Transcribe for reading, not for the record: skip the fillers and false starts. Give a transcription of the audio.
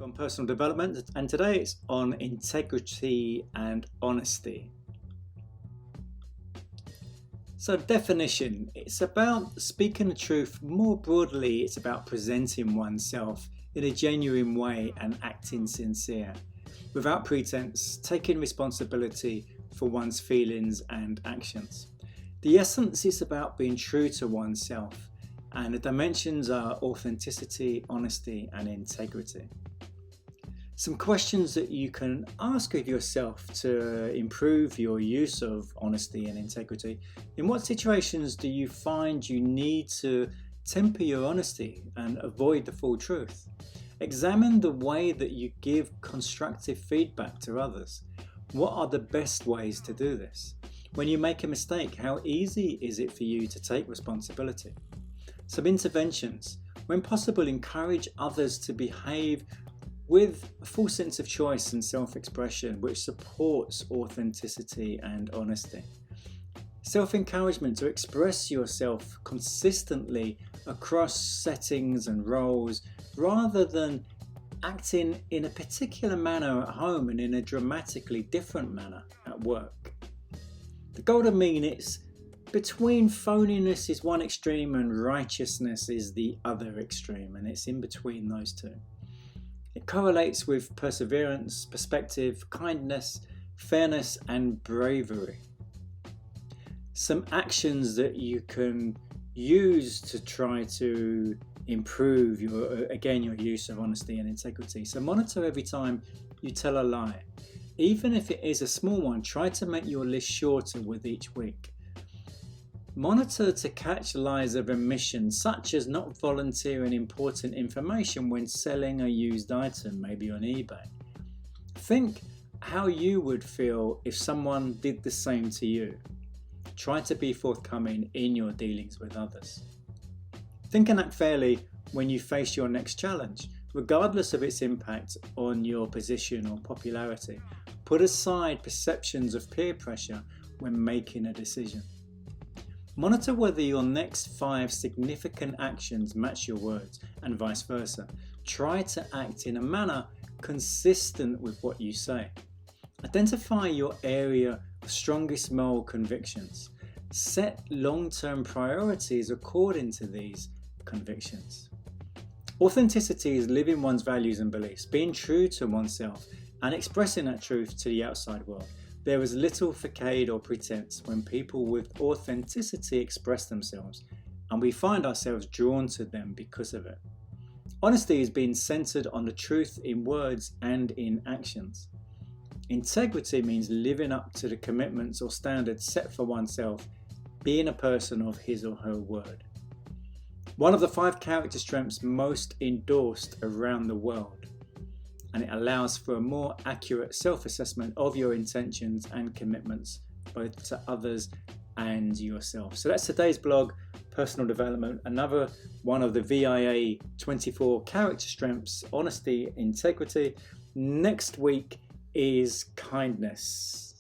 On personal development, and today it's on integrity and honesty. So definition, it's about speaking the truth. More broadly, it's about presenting oneself in a genuine way and acting sincere, without pretense, taking responsibility for one's feelings and actions. The essence is about being true to oneself, and the dimensions are authenticity, honesty and integrity. Some questions that you can ask of yourself to improve your use of honesty and integrity. In what situations do you find you need to temper your honesty and avoid the full truth? Examine the way that you give constructive feedback to others. What are the best ways to do this? When you make a mistake, how easy is it for you to take responsibility? Some interventions. When possible, encourage others to behave with a full sense of choice and self-expression which supports authenticity and honesty. Self-encouragement to express yourself consistently across settings and roles rather than acting in a particular manner at home and in a dramatically different manner at work. The golden mean is between phoniness is one extreme and righteousness is the other extreme, and it's in between those two. It correlates with perseverance, perspective, kindness, fairness and bravery. Some actions that you can use to try to improve your use of honesty and integrity. So monitor every time you tell a lie. Even if it is a small one, try to make your list shorter with each week. Monitor to catch lies of omission, such as not volunteering important information when selling a used item, maybe on eBay. Think how you would feel if someone did the same to you. Try to be forthcoming in your dealings with others. Think and act fairly when you face your next challenge, regardless of its impact on your position or popularity. Put aside perceptions of peer pressure when making a decision. Monitor whether your next 5 significant actions match your words and vice versa. Try to act in a manner consistent with what you say. Identify your area of strongest moral convictions. Set long-term priorities according to these convictions. Authenticity is living one's values and beliefs, being true to oneself and expressing that truth to the outside world. There is little facade or pretense when people with authenticity express themselves, and we find ourselves drawn to them because of it. Honesty is being centered on the truth in words and in actions. Integrity means living up to the commitments or standards set for oneself, being a person of his or her word. One of the 5 character strengths most endorsed around the world, and it allows for a more accurate self-assessment of your intentions and commitments, both to others and yourself. So that's today's blog, Personal Development, another one of the VIA 24 character strengths, honesty, integrity. Next week is kindness.